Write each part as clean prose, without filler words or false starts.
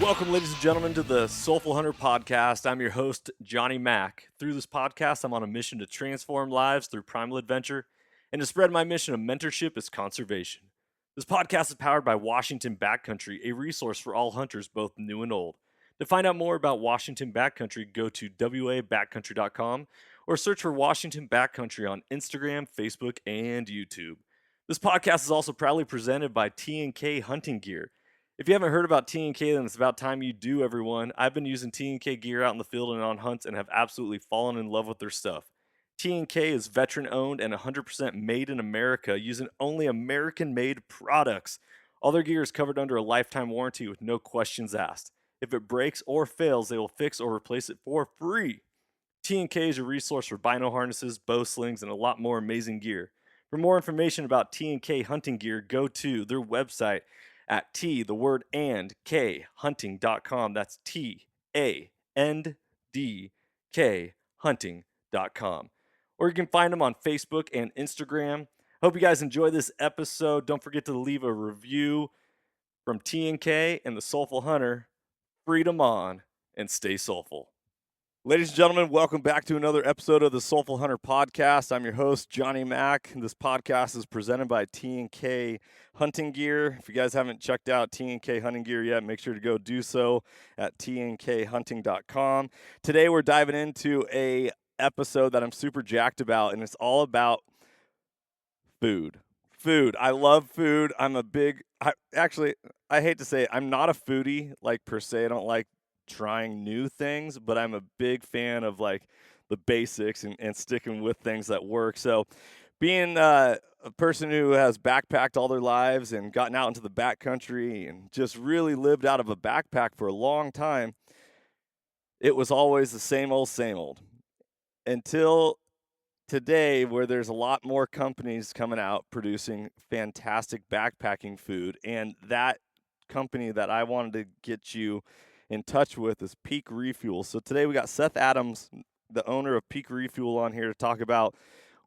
Welcome, ladies and gentlemen, to the Soulful Hunter podcast. I'm your host, Johnny Mack. Through this podcast, I'm on a mission to transform lives through primal adventure and to spread my mission of mentorship as conservation. This podcast is powered by Washington Backcountry, a resource for all hunters, both new and old. To find out more about Washington Backcountry, go to wabackcountry.com or search for Washington Backcountry on Instagram, Facebook, and YouTube. This podcast is also proudly presented by T&K Hunting Gear. If you haven't heard about T&K, then it's about time you do, everyone. I've been using T&K gear out in the field and on hunts and have absolutely fallen in love with their stuff. T&K is veteran-owned and 100% made in America, using only American-made products. All their gear is covered under a lifetime warranty with no questions asked. If it breaks or fails, they will fix or replace it for free. T&K is your resource for bino harnesses, bow slings, and a lot more amazing gear. For more information about T&K hunting gear, go to their website at hunting.com. That's TANDK hunting.com. Or you can find them on Facebook and Instagram. Hope you guys enjoy this episode. Don't forget to leave a review from T&K and the Soulful Hunter. Freedom on and stay soulful. Ladies and gentlemen, welcome back to another episode of the Soulful Hunter podcast. I'm your host, Johnny Mack. This podcast is presented by T&K Hunting Gear. If you guys haven't checked out T&K Hunting Gear yet, make sure to go do so at tnkhunting.com. Today, we're diving into a episode that I'm super jacked about, and it's all about food. Food. I love food. I'm a big, I hate to say it, I'm not a foodie, like per se. I don't like trying new things, but I'm a big fan of like the basics and sticking with things that work. So being a person who has backpacked all their lives and gotten out into the backcountry and just really lived out of a backpack for a long time, it was always the same old until today, where there's a lot more companies coming out producing fantastic backpacking food. And that company that I wanted to get you in touch with is Peak Refuel. So today we got Seth Adams, the owner of Peak Refuel, on here to talk about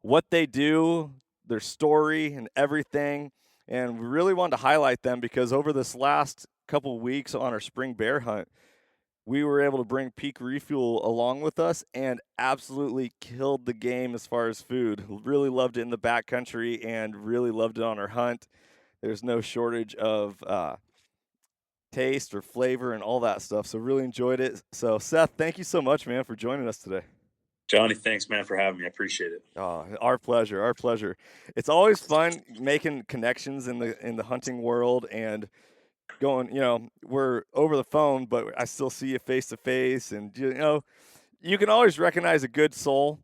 what they do, their story, and everything. And we really wanted to highlight them because over this last couple of weeks on our spring bear hunt, we were able to bring Peak Refuel along with us and absolutely killed the game as far as food. Really loved it in the backcountry and really loved it on our hunt. There's no shortage of taste or flavor and all that stuff. So really enjoyed it. So Seth, thank you so much, man, for joining us today. Johnny, thanks, man, for having me. I appreciate it. Oh, our pleasure. Our pleasure. It's always fun making connections in the hunting world and going, we're over the phone, but I still see you face to face, and you can always recognize a good soul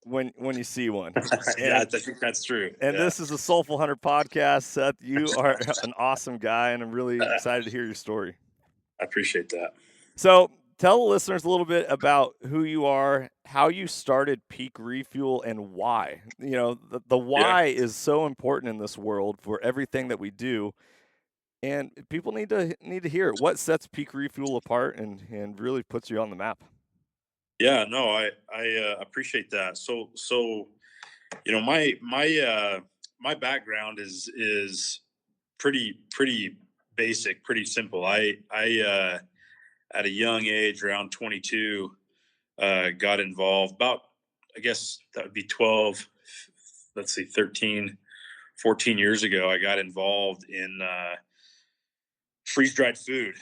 when you see one. Yeah, I think that's true. And This is a Soulful Hunter podcast. Seth, you are an awesome guy, and I'm really excited to hear your story. I appreciate that. So tell the listeners a little bit about who you are, how you started Peak Refuel, and why. The why is so important in this world for everything that we do. And people need to hear it. What sets Peak Refuel apart and really puts you on the map? Yeah, no, I appreciate that. So my background is pretty basic, pretty simple. I at a young age, around 22, got involved. About, I guess that would be 13, 14 years ago. I got involved in freeze-dried food,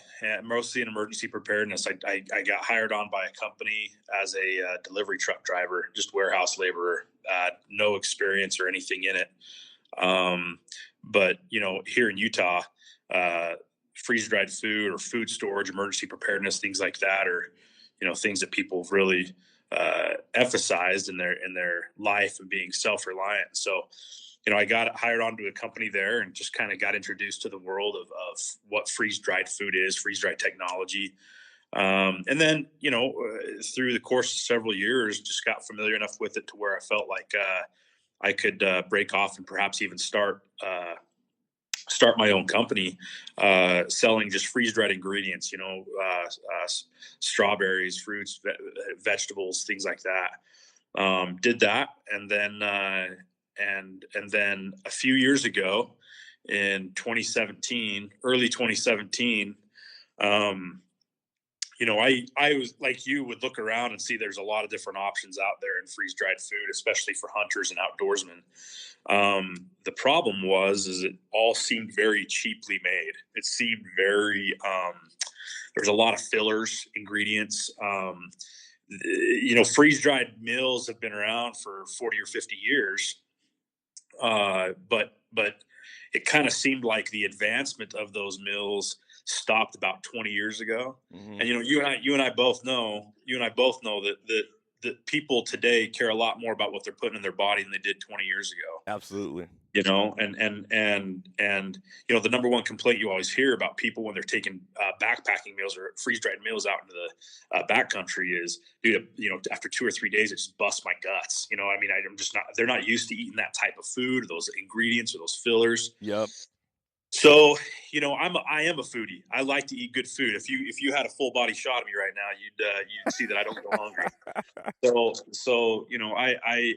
mostly in emergency preparedness. I got hired on by a company as a delivery truck driver, just warehouse laborer, no experience or anything in it. But here in Utah, freeze-dried food or food storage, emergency preparedness, things like that are, things that people have really emphasized in their life of being self-reliant. So, I got hired onto a company there and just kind of got introduced to the world of what freeze-dried food is, freeze-dried technology. And then, through the course of several years, just got familiar enough with it to where I felt like I could break off and perhaps even start my own company, selling just freeze-dried ingredients, strawberries, fruits, vegetables, things like that. Did that. And then a few years ago in early 2017, I was like you would look around and see there's a lot of different options out there in freeze dried food, especially for hunters and outdoorsmen. The problem is it all seemed very cheaply made. It seemed very, there's a lot of fillers, ingredients. Freeze dried meals have been around for 40 or 50 years. But it kind of seemed like the advancement of those mills stopped about 20 years ago. Mm-hmm. And you and I both know that people today care a lot more about what they're putting in their body than they did 20 years ago. Absolutely. And the number one complaint you always hear about people when they're taking backpacking meals or freeze dried meals out into the backcountry is, dude, after 2 or 3 days, it just busts my guts. I'm just not. They're not used to eating that type of food, or those ingredients, or those fillers. Yep. So, I am a foodie. I like to eat good food. If you had a full body shot of me right now, you'd see that I don't go hungry. So I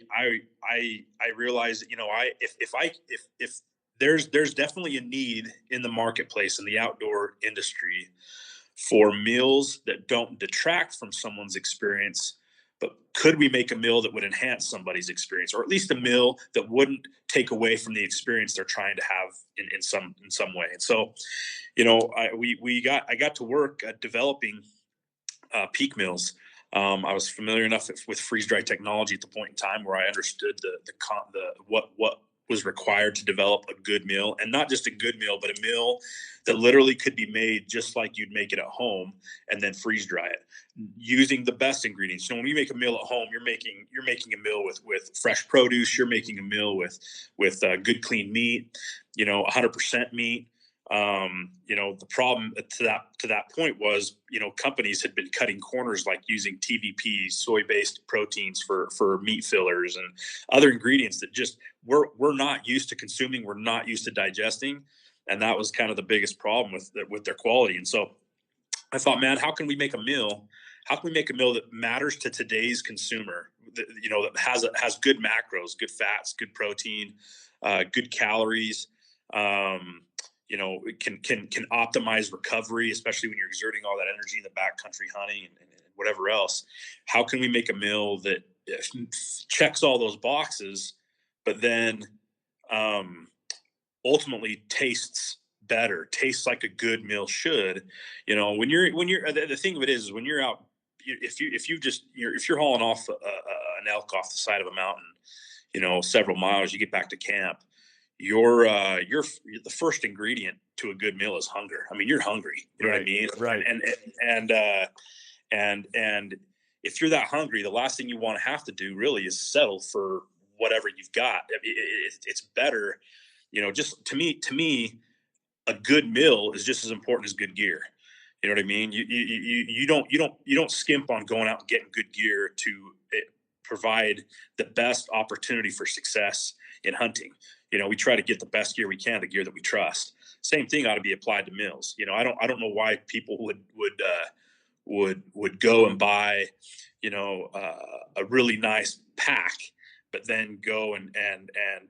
realize if there's definitely a need in the marketplace in the outdoor industry for meals that don't detract from someone's experience, but could we make a meal that would enhance somebody's experience, or at least a meal that wouldn't take away from the experience they're trying to have in some way? And so, I got to work at developing peak meals. I was familiar enough with freeze dry technology at the point in time where I understood what was required to develop a good meal, and not just a good meal, but a meal that literally could be made just like you'd make it at home, and then freeze dry it using the best ingredients. When you make a meal at home, you're making a meal with fresh produce. You're making a meal with good clean meat. 100% meat. The problem to that point was, companies had been cutting corners, like using TVPs, soy-based proteins for meat fillers and other ingredients that just we're not used to consuming. We're not used to digesting. And that was kind of the biggest problem with their quality. And so I thought, man, how can we make a meal? How can we make a meal that matters to today's consumer? That has good macros, good fats, good protein, good calories. Can optimize recovery, especially when you're exerting all that energy in the backcountry hunting and whatever else. How can we make a meal that checks all those boxes, but then ultimately tastes better, tastes like a good meal should? When you're the thing of it is when you're out, if you're hauling off an elk off the side of a mountain, several miles, you get back to camp. You're the first ingredient to a good meal is hunger. I mean, you're hungry. You know what I mean? Right. And if you're that hungry, the last thing you want to have to do really is settle for whatever you've got. It's better, just to me, a good meal is just as important as good gear. You know what I mean? You don't skimp on going out and getting good gear to provide the best opportunity for success in hunting. We try to get the best gear we can, the gear that we trust. Same thing ought to be applied to meals. I don't know why people would go and buy, a really nice pack, but then go and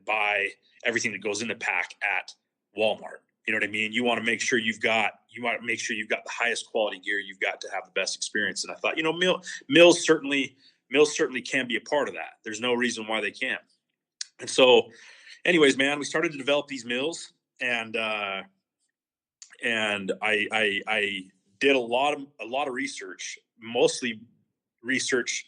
buy everything that goes in the pack at Walmart. You know what I mean? You want to make sure you've got the highest quality gear. You've got to have the best experience. And I thought, meals certainly can be a part of that. There's no reason why they can't. And so, anyways, man, we started to develop these meals, and I did a lot of research, mostly research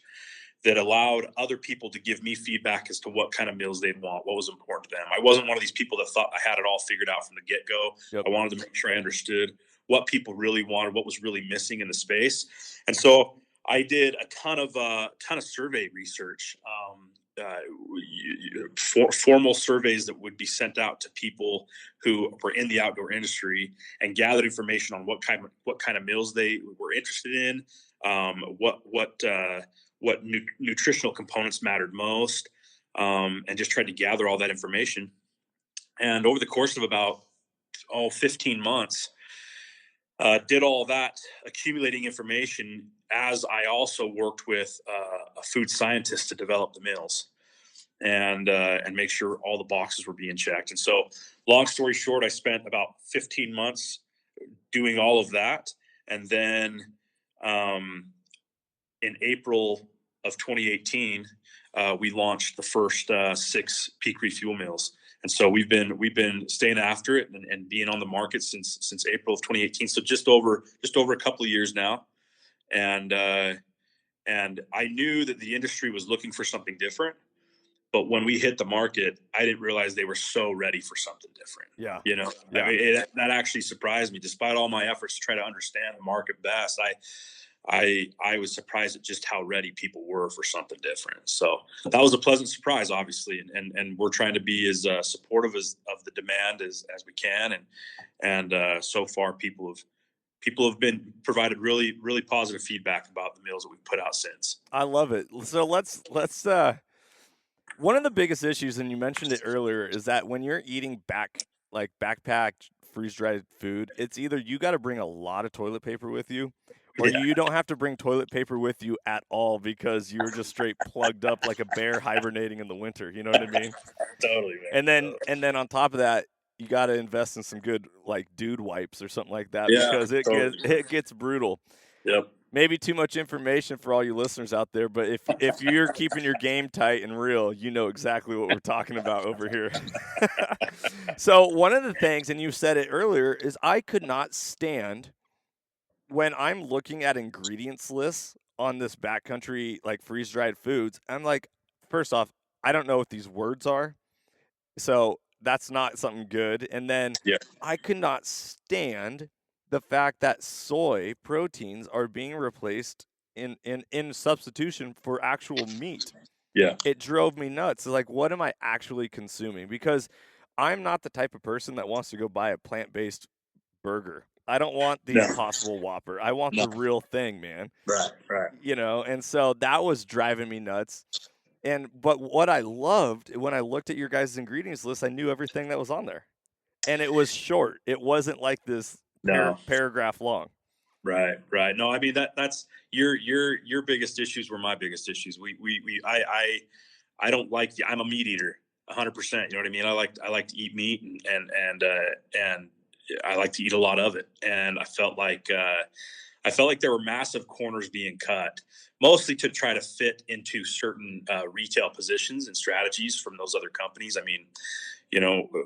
that allowed other people to give me feedback as to what kind of meals they'd want, what was important to them. I wasn't one of these people that thought I had it all figured out from the get-go. Yep. I wanted to make sure I understood what people really wanted, what was really missing in the space. And so I did a ton of survey research, formal surveys that would be sent out to people who were in the outdoor industry, and gathered information on what kind of meals they were interested in, what nutritional components mattered most, and just tried to gather all that information. And over the course of about 15 months, did all that accumulating information as I also worked with a food scientist to develop the meals and make sure all the boxes were being checked. And so, long story short, I spent about 15 months doing all of that, and then Um, in April of 2018, we launched the first 6 peak refuel meals, and so we've been staying after it and being on the market since April of 2018. So just over a couple of years now, and and I knew that the industry was looking for something different. But when we hit the market, I didn't realize they were so ready for something different. Yeah. You know, I Yeah. mean, that actually surprised me. Despite all my efforts to try to understand the market best, I was surprised at just how ready people were for something different. So that was a pleasant surprise, obviously, and we're trying to be as supportive of the demand as we can, and so far people have been provided really really positive feedback about the meals that we've put out since. I love it. So let's one of the biggest issues, and you mentioned it earlier, is that when you're eating backpacked freeze dried food, it's either you got to bring a lot of toilet paper with you, or Yeah, you don't have to bring toilet paper with you at all because you're just straight plugged up like a bear hibernating in the winter. You know what I mean? totally, man. And then on top of that, you got to invest in some good like dude wipes or something like that Yeah, because it gets totally. it gets brutal. Yep. Maybe too much information for all you listeners out there, but if you're keeping your game tight and real, you know exactly what we're talking about over here. So one of the things, and you said it earlier, is I could not stand when I'm looking at ingredients lists on this backcountry like freeze dried foods. I'm like, first off, I don't know what these words are, so that's not something good. And then Yeah. I could not stand the fact that soy proteins are being replaced in substitution for actual meat. Yeah. It drove me nuts. It's like, what am I actually consuming? Because I'm not the type of person that wants to go buy a plant-based burger. I don't want the No. Impossible Whopper. I want No. the real thing, man. Right. Right. And so that was driving me nuts. But what I loved when I looked at your guys' ingredients list, I knew everything that was on there. And it was short. It wasn't like this No. paragraph long. Right. Right. No, I mean that's your biggest issues were my biggest issues. I don't like I'm a meat eater 100%. You know what I mean? I like to eat meat and I like to eat a lot of it. And I felt like there were massive corners being cut, mostly to try to fit into certain retail positions and strategies from those other companies. I mean,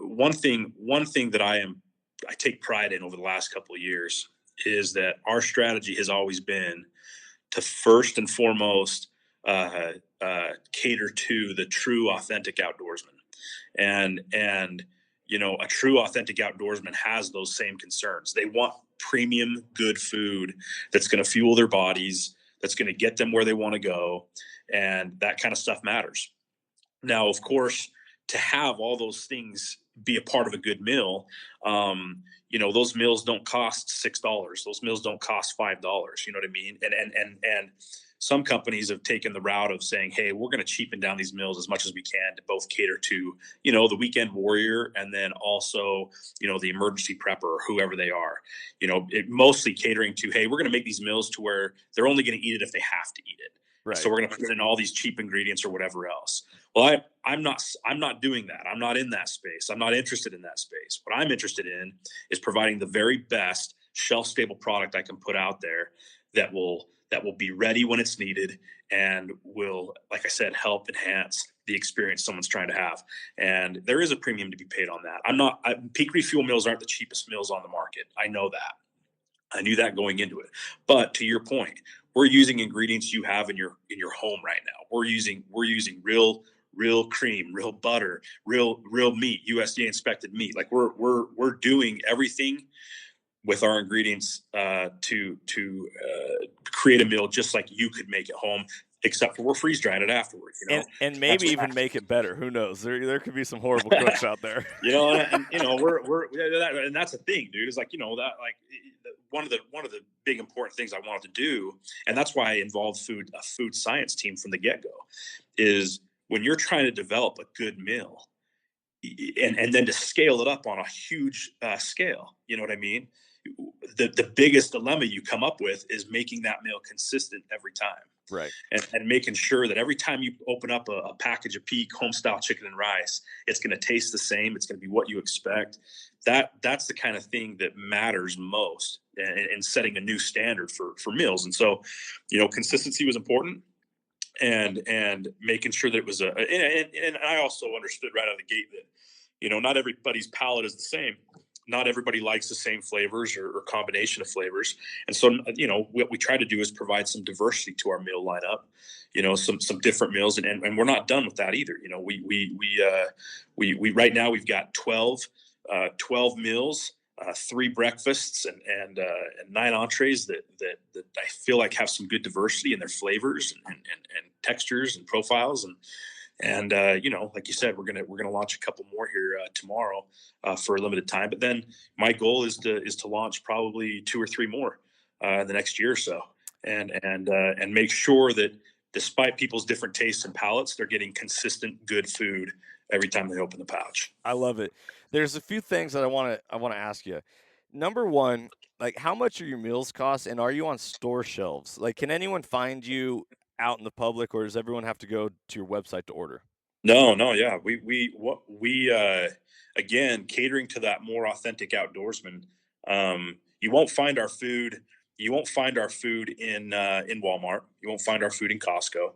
one thing that I take pride in over the last couple of years is that our strategy has always been to first and foremost cater to the true authentic outdoorsman, and a true authentic outdoorsman has those same concerns. They want premium good food that's going to fuel their bodies, that's going to get them where they want to go, and that kind of stuff matters. Now, of course, to have all those things be a part of a good meal, those meals don't cost $6. Those meals don't cost $5. You know what I mean? And some companies have taken the route of saying, "Hey, we're going to cheapen down these meals as much as we can to both cater to, the weekend warrior and then also, the emergency prepper or whoever they are. Mostly catering to, hey, we're going to make these meals to where they're only going to eat it if they have to eat it. So Right. we're going to put in all these cheap ingredients or whatever else. Well, I'm not doing that. I'm not in that space. I'm not interested in that space. What I'm interested in is providing the very best shelf stable product I can put out there that will be ready when it's needed and will, like I said, help enhance the experience someone's trying to have. And there is a premium to be paid on that. Peak refuel meals aren't the cheapest meals on the market. I know that. I knew that going into it. But to your point, we're using ingredients you have in your home right now. We're using real cream, real butter, real meat, USDA inspected meat. Like we're doing everything with our ingredients to create a meal just like you could make at home, except for we're freeze drying it afterwards. And That's maybe even make it better. Who knows? There could be some horrible cooks out there. and that's the thing, dude. Is like that like one of the big important things I wanted to do, and that's why I involved a food science team from the get go, is when you're trying to develop a good meal, and then to scale it up on a huge scale. You know what I mean? The biggest dilemma you come up with is making that meal consistent every time. Right. And making sure that every time you open up a package of Peak home style chicken and rice, it's going to taste the same. It's going to be what you expect. That's the kind of thing that matters most in setting a new standard for meals. And so, consistency was important, and making sure that it was and I also understood right out of the gate that not everybody's palate is the same. Not everybody likes the same flavors or combination of flavors. And so what we try to do is provide some diversity to our meal lineup, some different meals. And we're not done with that either. We right now we've got 12 meals, 3 breakfasts, and 9 entrees that I feel like have some good diversity in their flavors and textures and profiles. And like you said, we're gonna launch a couple more here tomorrow for a limited time. But then my goal is to launch probably 2 or 3 more in the next year or so, and make sure that despite people's different tastes and palates, they're getting consistent good food every time they open the pouch. I love it. There's a few things that I want to ask you. Number one, like how much are your meals cost, and are you on store shelves? Like, can anyone find you out in the public, or does everyone have to go to your website to order? No, no, yeah. We again, catering to that more authentic outdoorsman. You won't find our food. You won't find our food in Walmart. You won't find our food in Costco.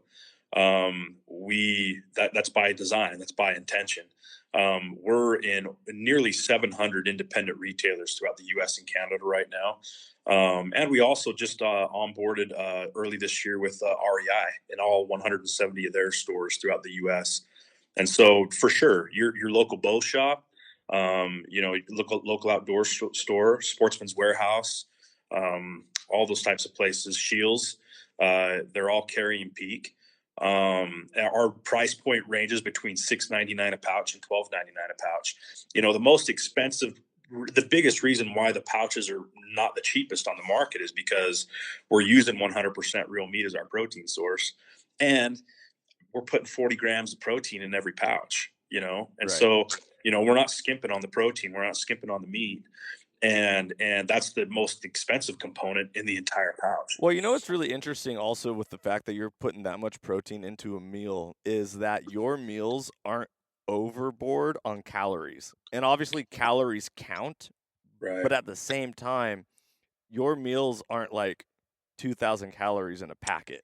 That's by design. That's by intention. We're in nearly 700 independent retailers throughout the U.S. and Canada right now. And we also just onboarded early this year with REI in all 170 of their stores throughout the U.S. And so, for sure, your local bow shop, local outdoor store, Sportsman's Warehouse, all those types of places, Shields, they're all carrying Peak. Our price point ranges between $6.99 a pouch and $12.99 a pouch. The most expensive, the biggest reason why the pouches are not the cheapest on the market is because we're using 100% real meat as our protein source, and we're putting 40 grams of protein in every pouch, and Right. so, we're not skimping on the protein. We're not skimping on the meat. And that's the most expensive component in the entire pouch. Well, what's really interesting also with the fact that you're putting that much protein into a meal is that your meals aren't overboard on calories. And obviously calories count, Right. but at the same time, your meals aren't like 2,000 calories in a packet,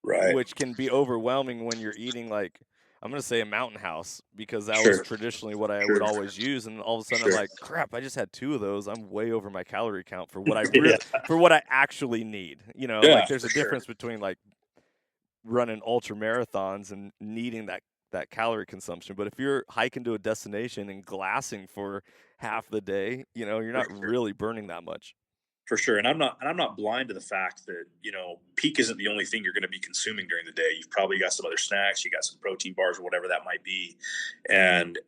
Right. which can be overwhelming when you're eating like I'm gonna say a mountain house because that was Sure. traditionally what I would Sure. always use, and all of a sudden I'm Sure. like, crap, I just had 2 of those. I'm way over my calorie count for what I Yeah. for what I actually need. Yeah, Like there's for a sure. difference between like running ultra marathons and needing that calorie consumption. But if you're hiking to a destination and glassing for half the day, you're For not sure. really burning that much. For sure. And I'm not blind to the fact that, Peak isn't the only thing you're going to be consuming during the day. You've probably got some other snacks, you got some protein bars or whatever that might be. And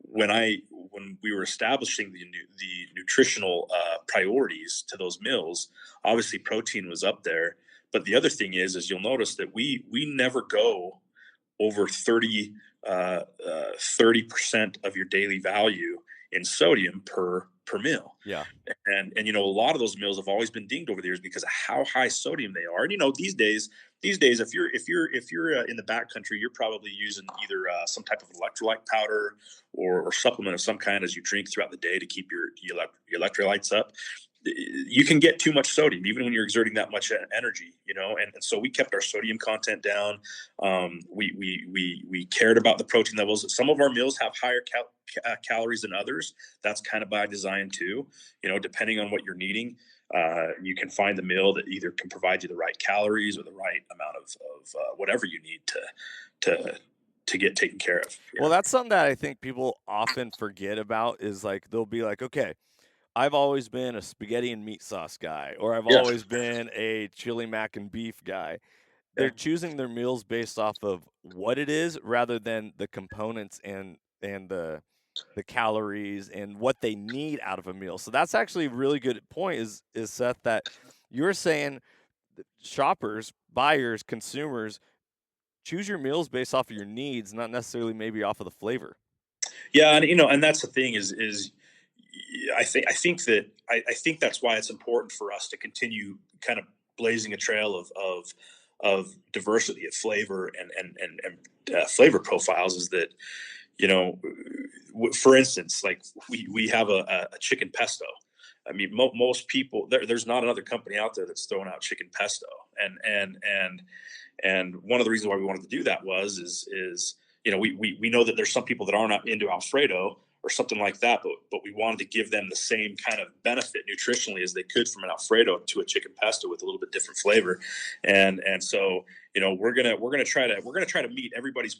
when we were establishing the nutritional priorities to those meals, obviously protein was up there. But the other thing is you'll notice that we never go over 30% of your daily value in sodium per meal. Yeah. And a lot of those meals have always been dinged over the years because of how high sodium they are. And these days if you're in the backcountry, you're probably using either some type of electrolyte powder or supplement of some kind as you drink throughout the day to keep your electrolytes up. You can get too much sodium even when you're exerting that much energy, and so we kept our sodium content down. We cared about the protein levels. Some of our meals have higher calories than others. That's kind of by design too, depending on what you're needing. You can find the meal that either can provide you the right calories or the right amount of whatever you need to get taken care of. Well, that's something that I think people often forget about is like they'll be like, okay, I've always been a spaghetti and meat sauce guy, or I've Yeah. always been a chili mac and beef guy. They're Yeah. choosing their meals based off of what it is rather than the components and the calories and what they need out of a meal. So that's actually a really good point is Seth that you're saying that shoppers, buyers, consumers choose your meals based off of your needs, not necessarily maybe off of the flavor. Yeah, and that's the thing is I think that's why it's important for us to continue kind of blazing a trail diversity of flavor and flavor profiles is that, for instance, like we have a chicken pesto. I mean, most people there's not another company out there that's throwing out chicken pesto, and one of the reasons why we wanted to do that is we know that there's some people that aren't into Alfredo or something like that, but we wanted to give them the same kind of benefit nutritionally as they could from an Alfredo to a chicken pesto with a little bit different flavor, and so we're gonna try to meet everybody's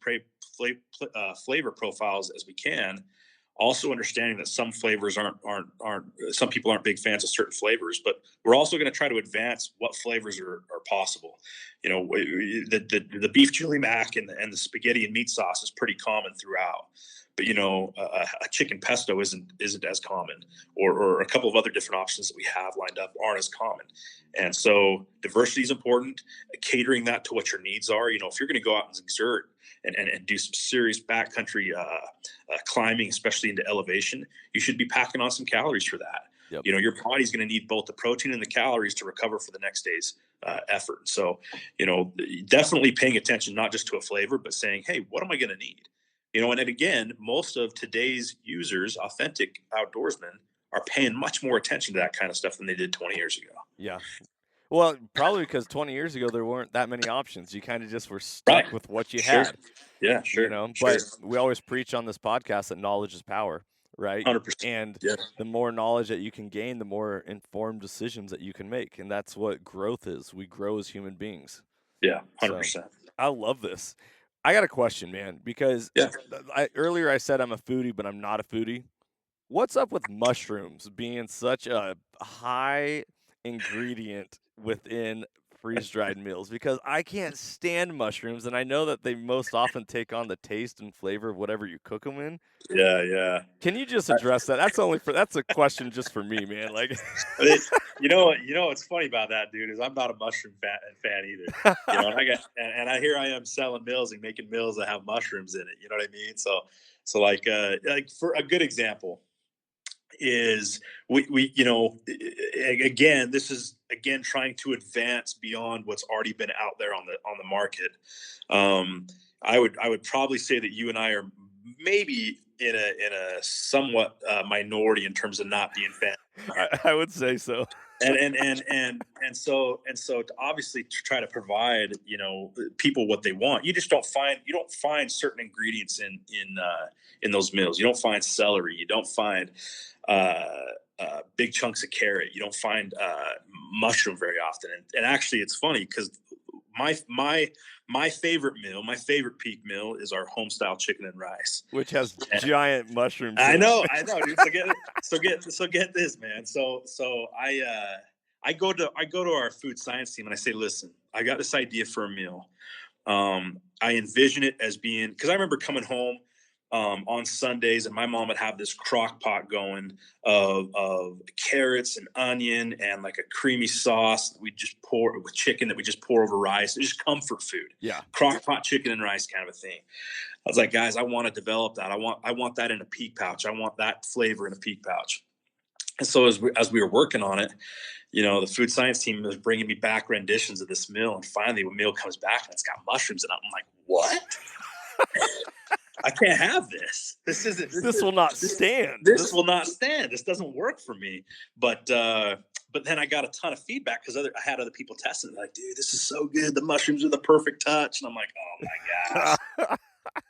flavor profiles as we can. Also understanding that some flavors aren't some people aren't big fans of certain flavors, but we're also going to try to advance what flavors are possible. The beef chili mac and the spaghetti and meat sauce is pretty common throughout, but a chicken pesto isn't as common, or a couple of other different options that we have lined up aren't as common. And so diversity is important. Catering that to what your needs are. If you're going to go out and exert and do some serious backcountry climbing, especially into elevation, you should be packing on some calories for that. Yep. Your body's going to need both the protein and the calories to recover for the next day's effort. So, definitely paying attention, not just to a flavor, but saying, hey, what am I going to need? And then again, most of today's users, authentic outdoorsmen, are paying much more attention to that kind of stuff than they did 20 years ago. Yeah. Well, probably because 20 years ago there weren't that many options. You kind of just were stuck with what you had. Yeah, sure. But we always preach on this podcast that knowledge is power, right? 100%. And the more knowledge that you can gain, the more informed decisions that you can make. And that's what growth is. We grow as human beings. Yeah, 100%. So, I love this. I got a question, man, because earlier I said I'm a foodie, but I'm not a foodie. What's up with mushrooms being such a high ingredient within freeze-dried meals? Because I can't stand mushrooms, and I know that they most often take on the taste and flavor of whatever you cook them in. Yeah. Can you just address that? That's a question just for me, man. Like, what's funny about that, dude, is I'm not a mushroom fan either. And I am selling meals and making meals that have mushrooms in it. You know what I mean? So like for a good example is we again, this is trying to advance beyond what's already been out there on the market. I would probably say that you and I are maybe in a somewhat minority in terms of not being fans. I would say so. And so to obviously try to provide people what they want. You don't find certain ingredients in those meals. You don't find celery. You don't find big chunks of carrot. You don't find mushroom very often. And actually, it's funny because my favorite meal, my favorite peak meal, is our home style chicken and rice, which has giant mushrooms. I know, dude. So get this, man. So I go to our food science team and I say, listen, I got this idea for a meal. I envision it as being, because I remember coming home on Sundays and my mom would have this crock pot going of carrots and onion and like a creamy sauce that we just pour with chicken that we just pour over rice. It's just comfort food. Yeah. Crock pot chicken and rice kind of a thing. I was like, guys, I want to develop that. I want that in a peak pouch. I want that flavor in a peak pouch. And so as we were working on it, the food science team was bringing me back renditions of this meal. And finally, when meal comes back and it's got mushrooms in it, I'm like, what? I can't have this. This will not stand. This will not stand. This doesn't work for me. But then I got a ton of feedback because I had other people testing it. Like, dude, this is so good. The mushrooms are the perfect touch. And I'm like, oh my gosh.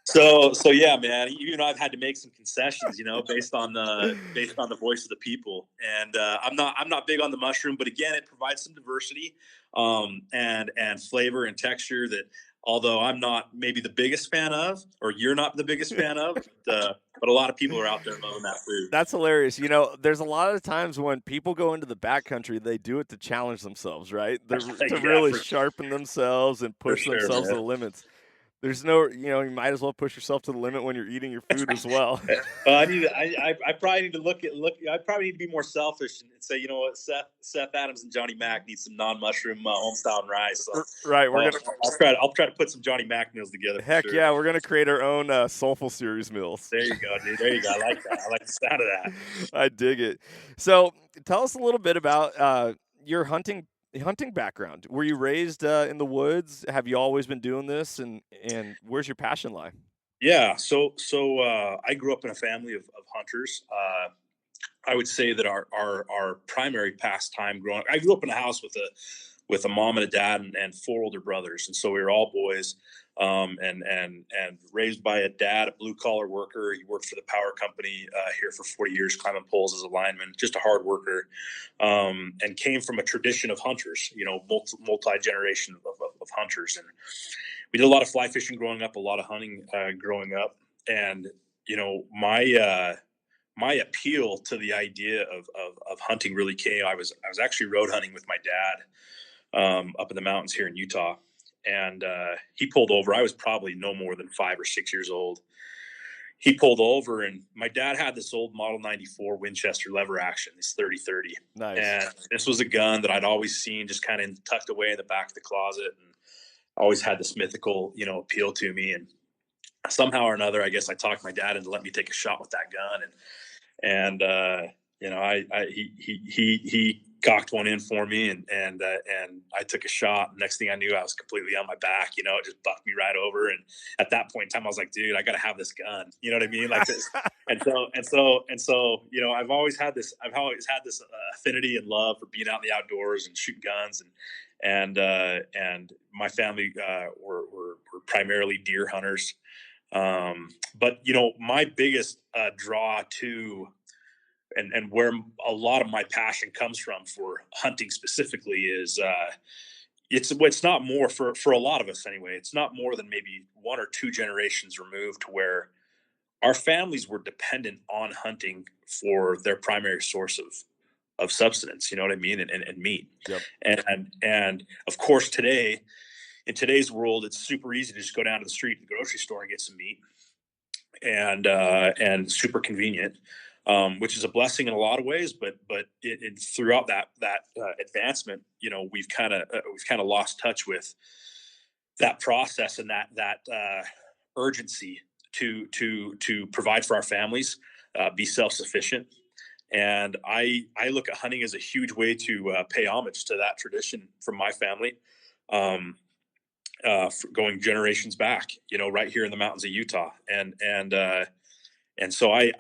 So yeah, man. I've had to make some concessions, based on the voice of the people. And I'm not big on the mushroom, but again, it provides some diversity, and flavor and texture that, although I'm not maybe the biggest fan of, or you're not the biggest fan of, but a lot of people are out there loving that food. That's hilarious. There's a lot of times when people go into the backcountry, they do it to challenge themselves, right? To really sharpen themselves and push themselves to the limits. There's no, you might as well push yourself to the limit when you're eating your food as well. I probably need to I probably need to be more selfish and say, you know what, Seth Adams and Johnny Mac need some non-mushroom homestyle and rice. So, right. I'll try to put some Johnny Mac meals together. Heck yeah, we're gonna create our own Soulful Series meals. There you go, dude. There you go. I like that. I like the sound of that. I dig it. So tell us a little bit about your hunting hunting background. Were you raised in the woods? Have you always been doing this? And where's your passion lie? Yeah. So I grew up in a family of hunters. I would say that our primary pastime growing up, I grew up in a house with a mom and a dad and four older brothers, and so we were all boys. And raised by a dad, a blue collar worker. He worked for the power company here for 40 years, climbing poles as a lineman, just a hard worker, and came from a tradition of hunters. Multi generation of hunters, and we did a lot of fly fishing growing up, a lot of hunting growing up, and my appeal to the idea of hunting really came. I was actually road hunting with my dad up in the mountains here in Utah, and he pulled over. I was probably no more than 5 or 6 years old. He pulled over, and my dad had this old Model 94 Winchester lever action, this 30-30. Nice. And this was a gun that I'd always seen just kind of tucked away in the back of the closet, and always had this mythical, appeal to me. And somehow or another, I guess I talked my dad into let me take a shot with that gun. He cocked one in for me, and I took a shot. Next thing I knew, I was completely on my back. It just bucked me right over. And at that point in time, I was like, dude, I got to have this gun. You know what I mean? Like this. And so, I've always had this affinity and love for being out in the outdoors and shooting guns. And my family were primarily deer hunters. But my biggest draw to and where a lot of my passion comes from for hunting specifically is it's not more for a lot of us anyway. It's not more than maybe one or two generations removed to where our families were dependent on hunting for their primary source of substance. You know what I mean? And meat. Yep. And of course in today's world, it's super easy to just go down to the street and the grocery store and get some meat, and super convenient, which is a blessing in a lot of ways. But throughout that advancement, we've kind of lost touch with that process and that urgency to provide for our families, be self sufficient. And I look at hunting as a huge way to pay homage to that tradition from my family. Going generations back, right here in the mountains of Utah, and so I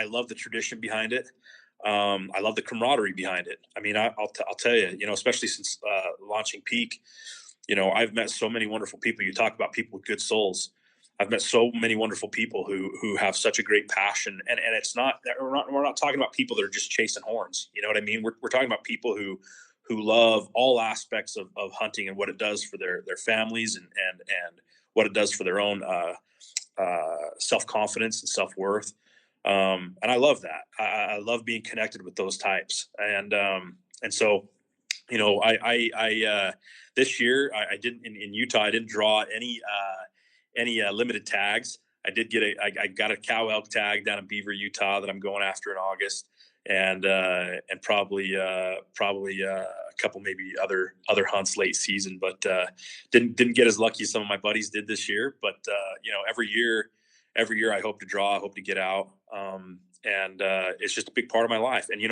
love the tradition behind it. I love the camaraderie behind it. I mean, I'll tell you, especially since launching Peak, I've met so many wonderful people. You talk about people with good souls. I've met so many wonderful people who have such a great passion, and it's not we're not talking about people that are just chasing horns. You know what I mean? We're talking about people who love all aspects of hunting and what it does for their families and what it does for their own self-confidence and self-worth. And I love that. I love being connected with those types. And so, I this year I didn't in Utah, I didn't draw any limited tags. I did get I got a cow elk tag down in Beaver, Utah that I'm going after in August. And probably a couple maybe other hunts late season, but didn't get as lucky as some of my buddies did this year. But every year I hope to draw, I hope to get out, and it's just a big part of my life. And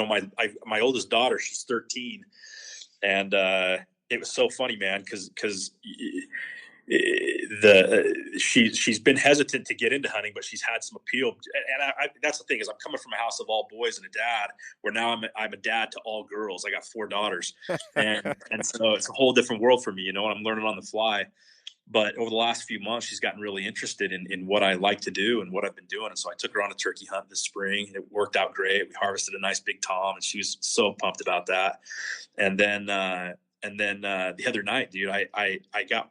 my oldest daughter, she's 13, and it was so funny, man, because she's been hesitant to get into hunting, but she's had some appeal. And that's the thing is I'm coming from a house of all boys and a dad, where now I'm a dad to all girls. I got 4 daughters, and so it's a whole different world for me, and I'm learning on the fly. But over the last few months, she's gotten really interested in what I like to do and what I've been doing. And so I took her on a turkey hunt this spring. It worked out great. We harvested a nice big tom, and she was so pumped about that. And then the other night, dude, I got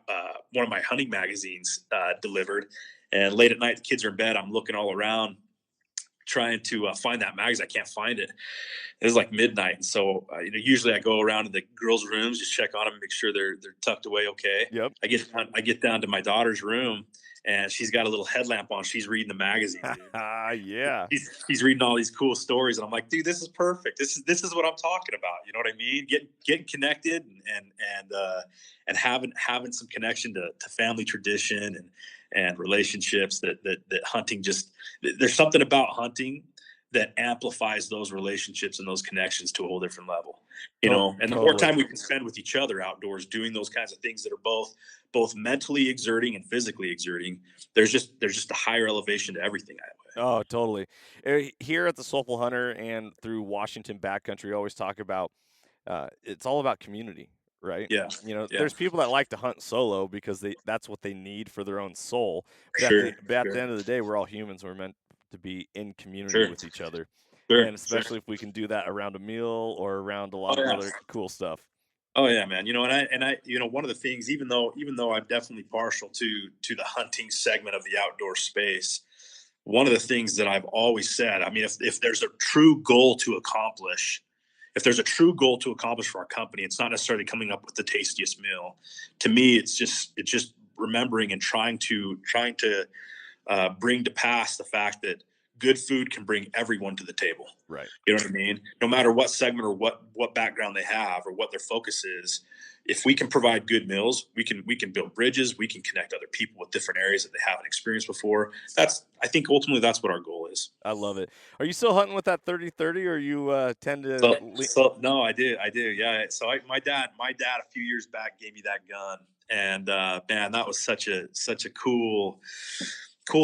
one of my hunting magazines delivered, and late at night, the kids are in bed. I'm looking all around trying to find that magazine. I can't find it. It was like midnight, and so usually I go around to the girls' rooms, just check on them, make sure they're tucked away okay. Yep. I get down to my daughter's room, and she's got a little headlamp on. She's reading the magazine. Yeah. She's reading all these cool stories, and I'm like, dude, this is perfect. This is what I'm talking about. You know what I mean? Getting connected and having some connection to family tradition and relationships that hunting just. There's something about hunting that amplifies those relationships and those connections to a whole different level. And the more Totally. time we can spend with each other outdoors doing those kinds of things that are both mentally exerting and physically exerting, there's just a higher elevation to everything that way. Oh, totally. Here at the Soulful Hunter and through Washington Backcountry, we always talk about it's all about community, right? Yeah. Yeah. There's people that like to hunt solo because that's what they need for their own soul. For But sure. at the Sure. end of the day, we're all humans. We're meant to be in community Sure. with each other, Sure. and Sure. especially if we can do that around a meal or around a Oh lot of yeah. other cool stuff. Oh yeah, man. And I, one of the things, even though I'm definitely partial to the hunting segment of the outdoor space, one of the things that I've always said, I mean, if there's a true goal to accomplish, if there's a true goal to accomplish for our company, it's not necessarily coming up with the tastiest meal. To me, it's just remembering and trying to bring to pass the fact that good food can bring everyone to the table. Right. You know what I mean? No matter what segment or what background they have or what their focus is, if we can provide good meals, we can build bridges, we can connect other people with different areas that they haven't experienced before. I think ultimately that's what our goal is. I love it. Are you still hunting with that 30-30, or you tend to? So no, I do, yeah. So my dad a few years back gave me that gun, and man, that was such a cool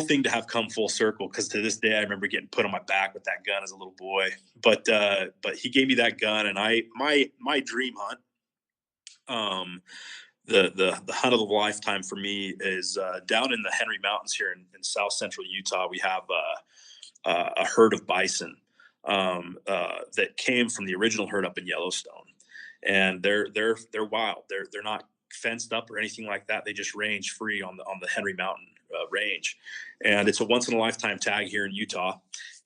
thing to have come full circle, because to this day I remember getting put on my back with that gun as a little boy. But he gave me that gun, and my dream hunt, um the hunt of a lifetime for me is down in the Henry Mountains here in south central Utah. We have a herd of bison that came from the original herd up in Yellowstone, and they're wild. They're not fenced up or anything like that. They just range free on the Henry Mountain range, and it's a once in a lifetime tag here in Utah.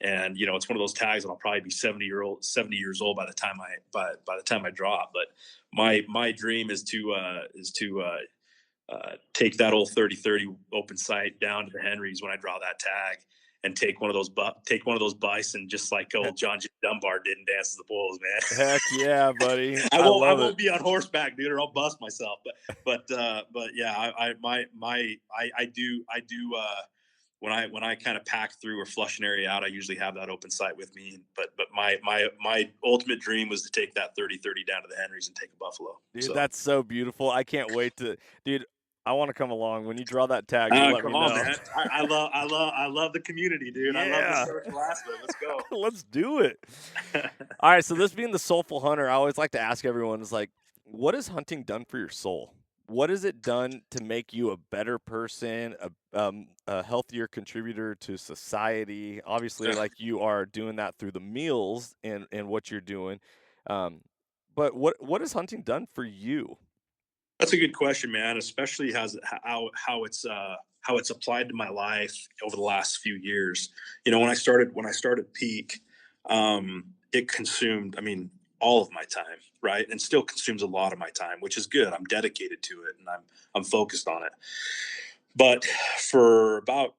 And it's one of those tags that I'll probably be 70 years old by the time by the time I draw it. But my dream is to take that old 30-30 open sight down to the Henrys when I draw that tag, and take one of those bison, just like old John J. Dunbar did in Dances of the Bulls, man. Heck yeah, buddy! I I won't I love it. won't be on horseback, dude, or I'll bust myself. But yeah, I do when I kind of pack through or flush an area out, I usually have that open sight with me. But my ultimate dream was to take that 30-30 down to the Henrys and take a buffalo. Dude, So that's so beautiful. I can't wait to, dude. I want to come along when you draw that tag. You let me come on, know. man. I love the community, dude. I love the Yeah, social aspect. Let's go. let's do it. All right. So this being the soulful hunter, I always like to ask everyone is like, what has hunting done for your soul? What has it done to make you a better person, a healthier contributor to society? Obviously, like you are doing that through the meals and what you're doing. Um, but what has hunting done for you? That's a good question, man. Especially how it's applied to my life over the last few years. When I started Peak, it consumed, I mean, all of my time, right, and still consumes a lot of my time, which is good. I'm dedicated to it, and I'm focused on it. But for about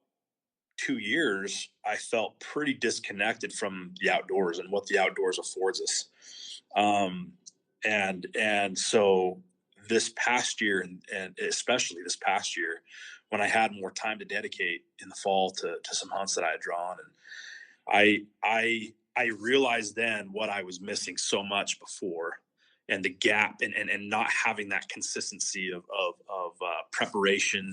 2 years, I felt pretty disconnected from the outdoors and what the outdoors affords us. Um, and so this past year, and especially this past year, when I had more time to dedicate in the fall to some hunts that I had drawn, and I realized then what I was missing so much before, and the gap, and not having that consistency of preparation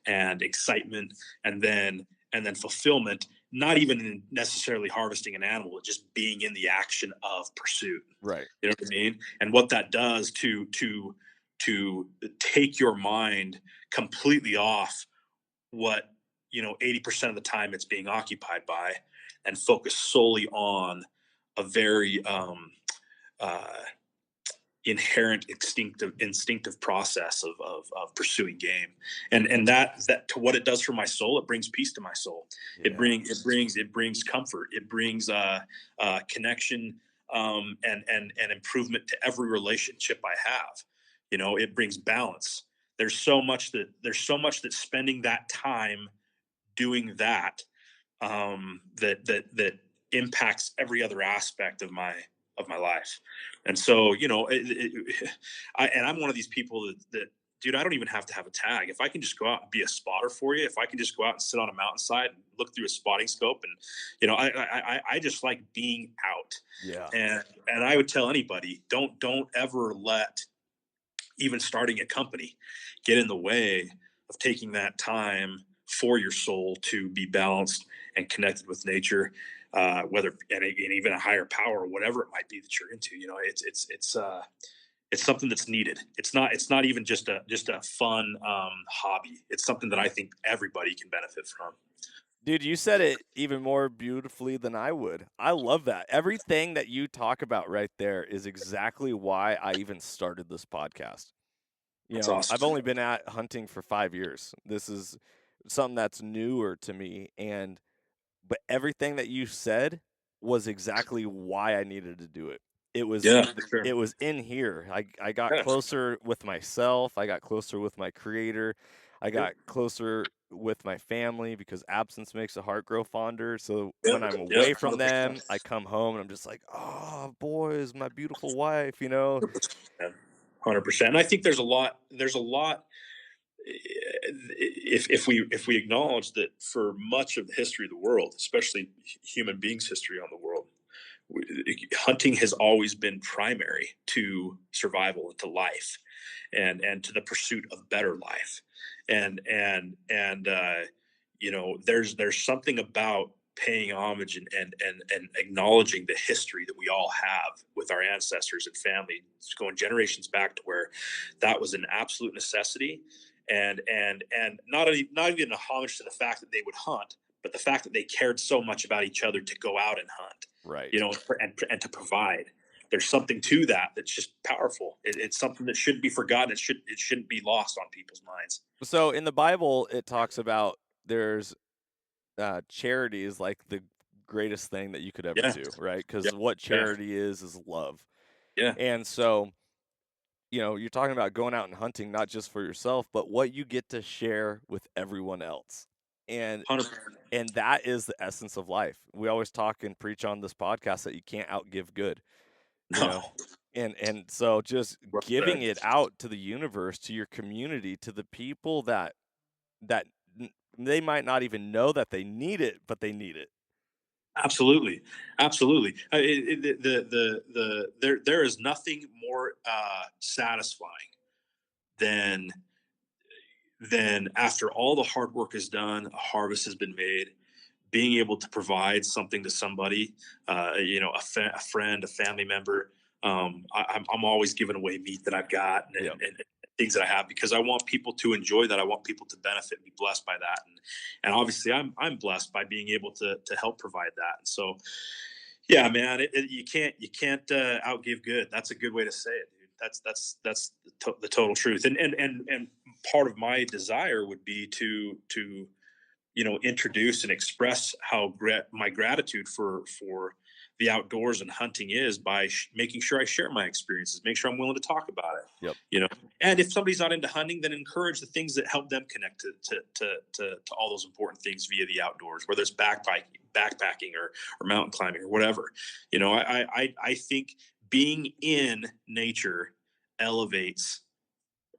and excitement, and then fulfillment, not even in necessarily harvesting an animal, but just being in the action of pursuit. Right. You know what I mean? And what that does to take your mind completely off what 80% of the time it's being occupied by, and focus solely on a very uh, inherent instinctive process of pursuing game. And that to what it does for my soul, it brings peace to my soul. Yeah. It brings comfort, it brings connection, and improvement to every relationship I have. It brings balance. There's so much that spending that time doing that impacts every other aspect of my life. And so, I'm one of these people that, dude, I don't even have to have a tag. If I can just go out and be a spotter for you, if I can just go out and sit on a mountainside and look through a spotting scope, and I just like being out. out. Yeah. And I would tell anybody, don't ever let even starting a company get in the way of taking that time for your soul to be balanced and connected with nature, whether and even a higher power, whatever it might be that you're into. It's something that's needed. It's not even just a fun hobby. It's something that I think everybody can benefit from. Dude, you said it even more beautifully than I would. I love that. Everything that you talk about right there is exactly why I even started this podcast. That's I've awesome. only been at hunting for 5 years. This is something that's newer to me, but everything that you said was exactly why I needed to do it. It was Yeah, for sure. it was in here. I got Yeah, closer with myself. I got closer with my creator. I yep, got closer with my family because absence makes the heart grow fonder. So when yep, I'm yep, away from them, 100%. I come home and I'm just like, oh, boys, my beautiful wife. 100%. And I think there's a lot if we acknowledge that for much of the history of the world, especially human beings' history on the world, hunting has always been primary to survival and to life, and to the pursuit of better life, and there's something about paying homage and acknowledging the history that we all have with our ancestors and family, going generations back, to where that was an absolute necessity, and not even a homage to the fact that they would hunt, but the fact that they cared so much about each other to go out and hunt, right. and to provide. There's something to that that's just powerful. It's something that shouldn't be forgotten. It shouldn't be lost on people's minds. So in the Bible, it talks about there's charity is like the greatest thing that you could ever Yeah, do, right? yeah, Because what yeah, charity is love. yeah. And so, you're talking about going out and hunting not just for yourself, but what you get to share with everyone else. And 100%. and that is the essence of life. We always talk and preach on this podcast that you can't outgive good, you know. No, And so just well giving said. it out to the universe, to your community, to the people that they might not even know that they need it, but they need it. Absolutely, absolutely. There is nothing more satisfying than after all the hard work is done, a harvest has been made, being able to provide something to somebody, a friend, a family member. I'm always giving away meat that I've got, Yep. and things that I have, because I want people to enjoy that. I want people to benefit and be blessed by that. And obviously I'm blessed by being able to help provide that. And so, yeah, man, you can't outgive good. That's a good way to say it, dude. That's the total truth. And part of my desire would be to introduce and express how my gratitude for the outdoors and hunting is by making sure I share my experiences, make sure I'm willing to talk about it. Yep. You know, and if somebody's not into hunting, then encourage the things that help them connect to all those important things via the outdoors, whether it's backpacking or mountain climbing or whatever. I think being in nature elevates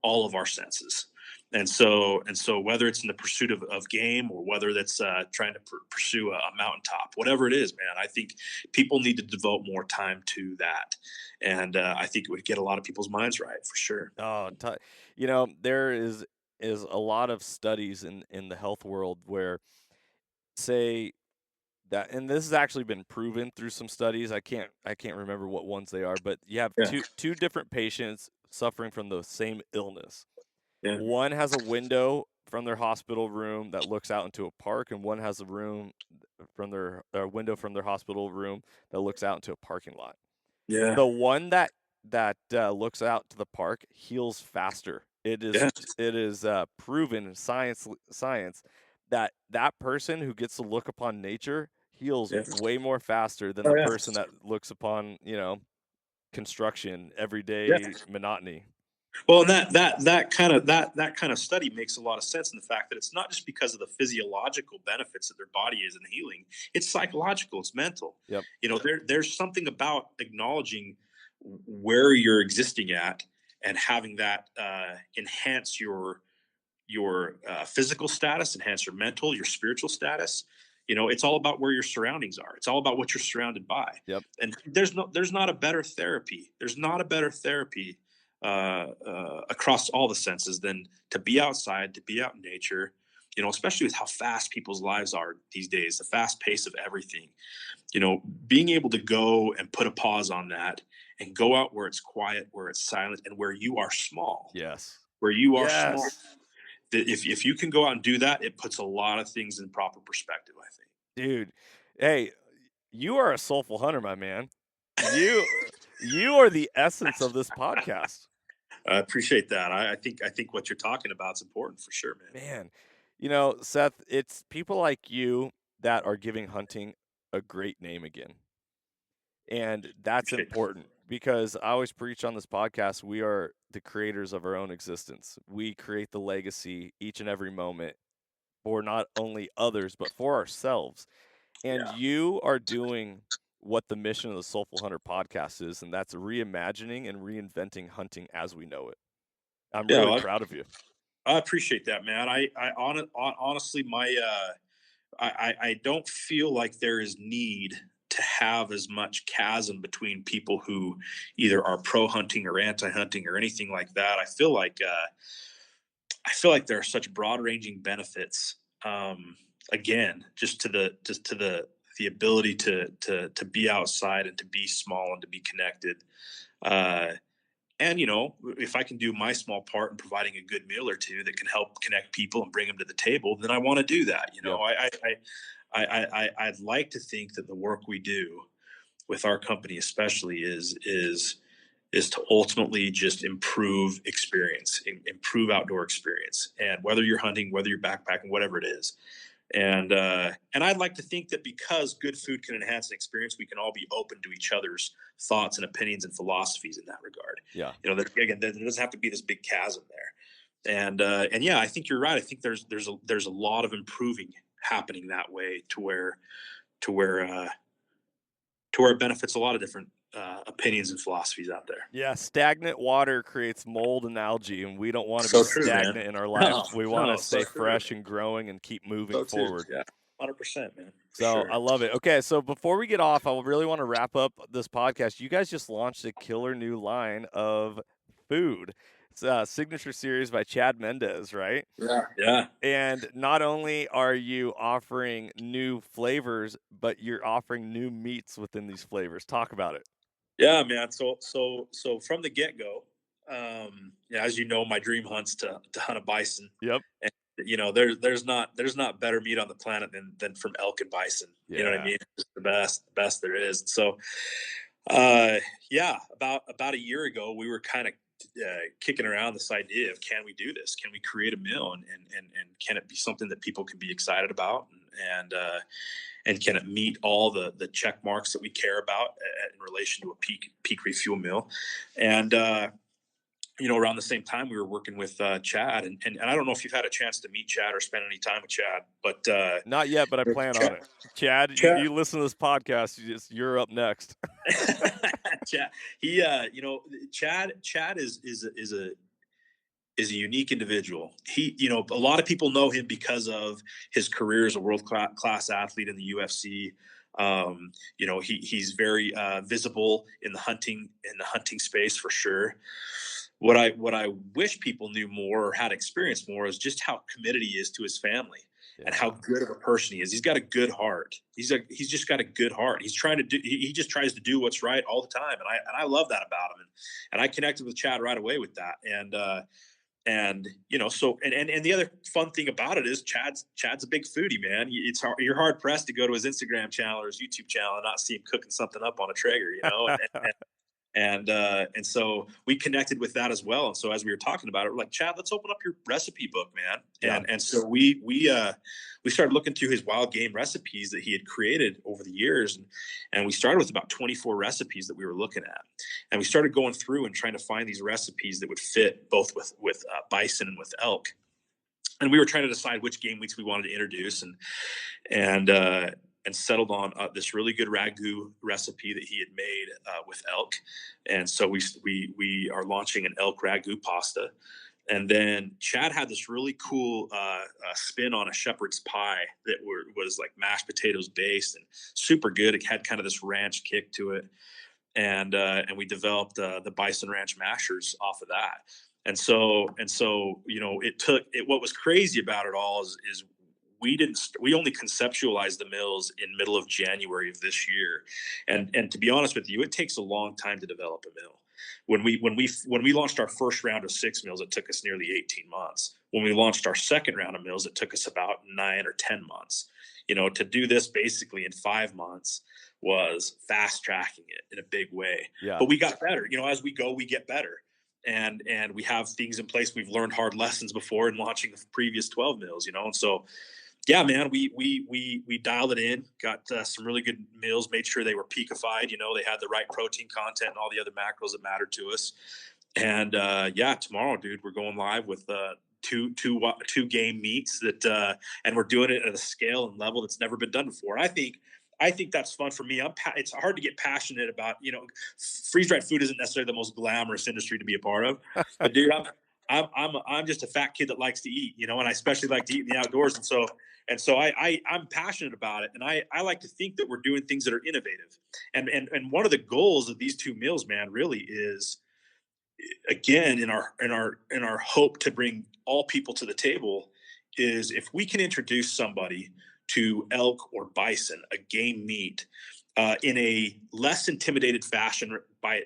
all of our senses. And so whether it's in the pursuit of game, or whether that's trying to pursue a mountaintop, whatever it is, man, I think people need to devote more time to that. And I think it would get a lot of people's minds right, for sure. Oh, there is a lot of studies in the health world where say that, and this has actually been proven through some studies. I can't remember what ones they are, but you have Yeah. two different patients suffering from the same illness. Yeah. One has a window from their hospital room that looks out into a park, and one has a room from their window from their hospital room that looks out into a parking lot. Yeah. The one that looks out to the park heals faster. It is Yeah. it is proven in science that that person who gets to look upon nature heals Yeah. way more faster than Oh the yeah. person that looks upon construction, Yeah. everyday monotony. Well, and that kind of study makes a lot of sense in the fact that it's not just because of the physiological benefits that their body is in healing; it's psychological, it's mental. Yep. There's something about acknowledging where you're existing at, and having that enhance your physical status, enhance your mental, your spiritual status. It's all about where your surroundings are. It's all about what you're surrounded by. Yep. And there's not a better therapy. There's not a better therapy across all the senses than to be outside, to be out in nature. Especially with how fast people's lives are these days, the fast pace of everything. Being able to go and put a pause on that and go out where it's quiet, where it's silent, and where you are small. Yes. Where you are small. Yes. If you can go out and do that, it puts a lot of things in proper perspective, I think. Dude. Hey, you are a soulful hunter, my man. You you are the essence of this podcast. I appreciate that. I think what you're talking about is important for sure, man. Man, Seth, it's people like you that are giving hunting a great name again. And that's Appreciate important because I always preach on this podcast, we are the creators of our own existence. We create the legacy each and every moment for not only others, but for ourselves. And Yeah. you are doing what the mission of the Soulful Hunter podcast is, and that's reimagining and reinventing hunting as we know it. I'm Yeah. really Well, proud of you. I appreciate that, man. Honestly, I don't feel like there is need to have as much chasm between people who either are pro hunting or anti hunting or anything like that. I feel like there are such broad ranging benefits. Again, just to the ability to be outside and to be small and to be connected. Uh, and if I can do my small part in providing a good meal or two that can help connect people and bring them to the table, then I want to do that. Yep. I'd like to think that the work we do with our company, especially, is to ultimately just improve experience, improve outdoor experience, and whether you're hunting, whether you're backpacking, whatever it is. And I'd like to think that because good food can enhance an experience, we can all be open to each other's thoughts and opinions and philosophies in that regard. Yeah. That again, there doesn't have to be this big chasm there. And yeah, I think you're right. I think there's a lot of improving happening that way to where it benefits a lot of different opinions and philosophies out there. Yeah, stagnant water creates mold and algae, and we don't want to be So true, man. stagnant in our life. No, We want to so stay true. fresh and growing and keep moving So too. forward. Yeah, 100%, man. For So sure. I love it. Okay, so before we get off, I really want to wrap up this podcast. You guys just launched a killer new line of food. It's a signature series by Chad Mendez, right? Yeah. Yeah. And not only are you offering new flavors, but you're offering new meats within these flavors. Talk about it. Yeah, man. So from the get go, yeah, as you know, my dream hunt's to hunt a bison. Yep. And there's not better meat on the planet than from elk and bison. You know what I Yeah. mean? It's the best there is. So, yeah, about a year ago, we were kind of kicking around this idea of, can we do this? Can we create a meal and can it be something that people can be excited about and can it meet all the check marks that we care about in relation to a peak refuel meal? And around the same time we were working with Chad, and I don't know if you've had a chance to meet Chad or spend any time with Chad, but Not yet, but I plan on it. Chad, Chad, you listen to this podcast, you're up next. Chad, Chad is a unique individual. A lot of people know him because of his career as a world class athlete in the UFC. He's very visible in the hunting space for sure. What I wish people knew more or had experienced more is just how committed he is to his family. Yeah. And how good of a person he is. He's got a good heart. He's just got a good heart. He just tries to do what's right all the time. And I love that about him. And I connected with Chad right away with that. And the other fun thing about it is Chad's a big foodie, man. You're hard pressed to go to his Instagram channel or his YouTube channel and not see him cooking something up on a Traeger, and so we connected with that as well. And so as we were talking about it, we're like, Chad, let's open up your recipe book, man. Yeah. And so we started looking through his wild game recipes that he had created over the years, and we started with about 24 recipes that we were looking at, and we started going through and trying to find these recipes that would fit both with bison and with elk. And we were trying to decide which game weeks we wanted to introduce, and settled on this really good ragu recipe that he had made with elk. And so we are launching an elk ragu pasta. And then Chad had this really cool spin on a shepherd's pie that was like mashed potatoes based and super good. It had kind of this ranch kick to it, and we developed the Bison Ranch mashers off of that. And so it took it. What was crazy about it all is we only conceptualized the mills in middle of January of this year, and to be honest with you, it takes a long time to develop a mill. When we launched our first round of 6 mills, it took us nearly 18 months. When we launched our second round of mills, it took us about 9 or 10 months. To do this basically in 5 months was fast tracking it in a big way. Yeah. But we got better. As we go, we get better. And we have things in place. We've learned hard lessons before in launching the previous 12 mills, and so yeah, man, we dialed it in, got some really good meals, made sure they were peakified. They had the right protein content and all the other macros that mattered to us. And yeah, tomorrow, dude, we're going live with two game meats that, and we're doing it at a scale and level that's never been done before. And I think that's fun for me. It's hard to get passionate about. Freeze dried food isn't necessarily the most glamorous industry to be a part of, but dude, I'm just a fat kid that likes to eat, and I especially like to eat in the outdoors. And so I'm passionate about it. And I like to think that we're doing things that are innovative. And one of the goals of these 2 meals, man, really is, again, in our hope to bring all people to the table, is if we can introduce somebody to elk or bison, a game meat, in a less intimidated fashion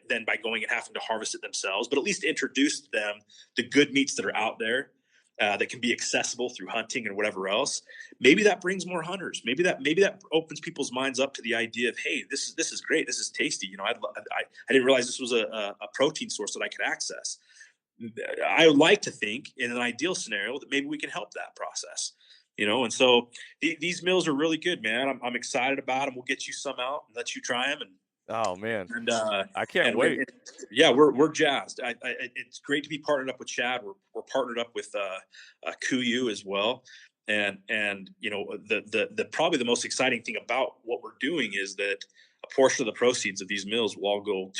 than by going and having to harvest it themselves, but at least introduce them the good meats that are out there, that can be accessible through hunting and whatever else. Maybe that brings more hunters. Maybe that opens people's minds up to the idea of, hey, this is great. This is tasty. I didn't realize this was a protein source that I could access. I would like to think, in an ideal scenario, that maybe we can help that process. And so these meals are really good, man. I'm excited about them. We'll get you some out and let you try them, Oh man, and I can't wait. yeah, we're jazzed. It's great to be partnered up with Chad. We're partnered up with Kuyu as well, and the probably the most exciting thing about what we're doing is that a portion of the proceeds of these mills will all go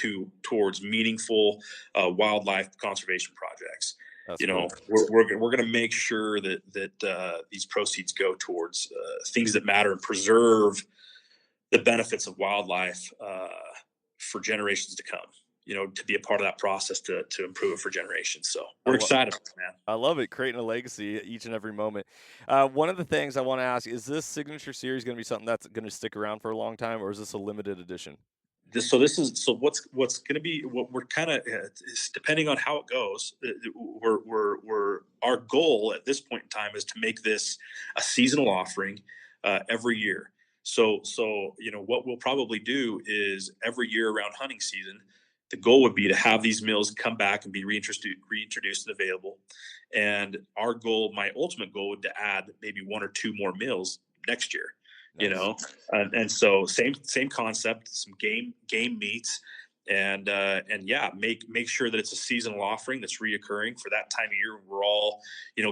towards meaningful wildlife conservation projects. That's cool. We're going to make sure that these proceeds go towards things that matter and preserve the benefits of wildlife for generations to come. To be a part of that process to improve it for generations. So we're excited, man. I love it, creating a legacy each and every moment. One of the things I want to ask, is this signature series going to be something that's going to stick around for a long time, or is this a limited edition? What's going to be what we're kind of depending on how it goes. We're our goal at this point in time is to make this a seasonal offering every year. So what we'll probably do is every year around hunting season, the goal would be to have these meals come back and be reintroduced and available. And our goal, my ultimate goal, would to add maybe 1 or 2 more meals next year. Nice. And so same concept, some game meats, and yeah, make sure that it's a seasonal offering that's reoccurring for that time of year. We're all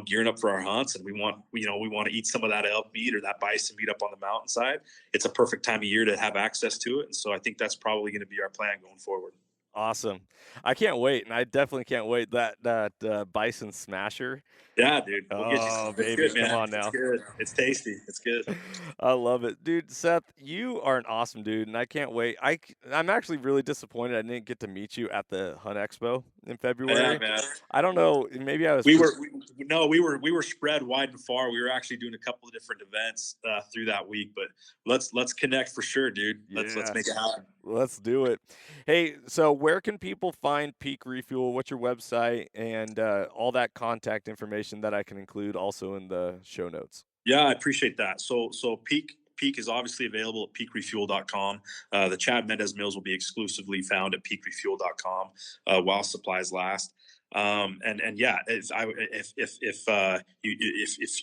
gearing up for our hunts, and we want to eat some of that elk meat or that bison meat up on the mountainside. It's a perfect time of year to have access to it, and so I think that's probably going to be our plan going forward. Awesome. I can't wait, and I definitely can't wait that bison smasher. Yeah, dude. We'll get you Oh, some. It's baby, good, man. come on It's now. good. It's tasty. It's good. I love it. Dude, Seth, you are an awesome dude, and I can't wait. I'm actually really disappointed I didn't get to meet you at the Hunt Expo in Yeah, February. man. I don't know, maybe I was We were spread wide and far. We were actually doing a couple of different events through that week, but let's connect for sure, dude. Let's Yeah. make it happen. Let's do it. Hey, so where can people find Peak Refuel? What's your website and all that contact information that I can include also in the show notes? Yeah, I appreciate that. So Peak is obviously available at peakrefuel.com. The Chad Mendez Mills will be exclusively found at peakrefuel.com while supplies last. And yeah, if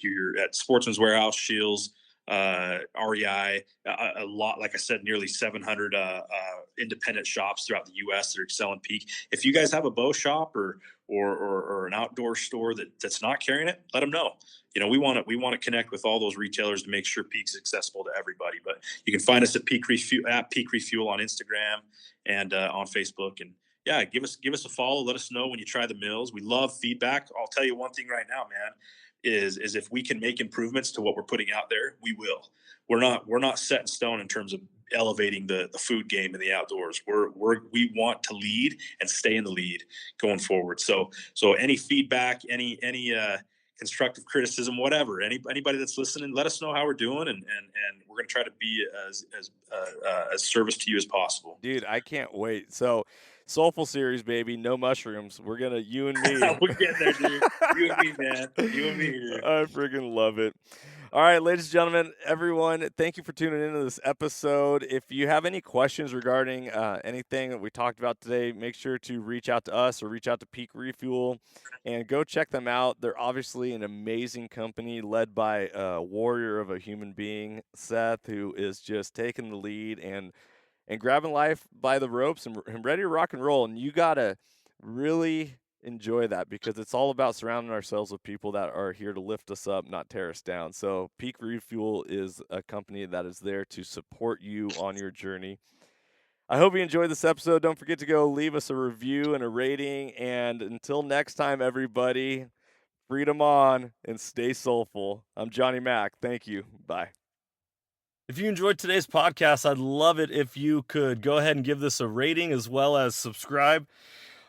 you're at Sportsman's Warehouse, Shields, REI, a lot, like I said, nearly 700 independent shops throughout the U.S. that are selling Peak. If you guys have a bow shop or an outdoor store that's not carrying it, let them know. We want to connect with all those retailers to make sure Peak's accessible to everybody. But you can find us at Peak Refuel on Instagram and on Facebook. And yeah, give us a follow. Let us know when you try the mills. We love feedback. I'll tell you one thing right now, man, is if we can make improvements to what we're putting out there, we will. We're not set in stone in terms of elevating the food game in the outdoors. We want to lead and stay in the lead going forward. So any feedback, any constructive criticism, whatever, anybody that's listening, let us know how we're doing, and we're going to try to be as service to you as possible. Dude, I can't wait. So, Soulful Series, baby, no mushrooms. We're gonna you and me. We're getting there, dude. You and me, man. You and me, dude. I freaking love it. All right, ladies and gentlemen, everyone, thank you for tuning into this episode. If you have any questions regarding anything that we talked about today, make sure to reach out to us or reach out to Peak Refuel and go check them out. They're obviously an amazing company led by a warrior of a human being, Seth, who is just taking the lead and grabbing life by the ropes and ready to rock and roll. And you got to really enjoy that because it's all about surrounding ourselves with people that are here to lift us up, not tear us down. So Peak Refuel is a company that is there to support you on your journey. I hope you enjoyed this episode. Don't forget to go leave us a review and a rating. And until next time, everybody, freedom on and stay soulful. I'm Johnny Mack. Thank you. Bye. If you enjoyed today's podcast, I'd love it if you could go ahead and give this a rating as well as subscribe.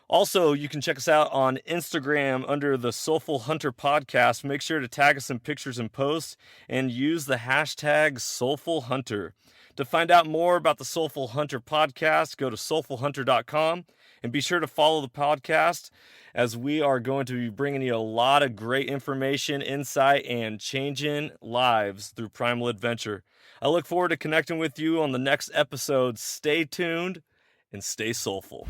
Also, you can check us out on Instagram under the Soulful Hunter Podcast. Make sure to tag us in pictures and posts and use the hashtag Soulful Hunter. To find out more about the Soulful Hunter Podcast, go to soulfulhunter.com and be sure to follow the podcast as we are going to be bringing you a lot of great information, insight, and changing lives through primal adventure. I look forward to connecting with you on the next episode. Stay tuned and stay soulful.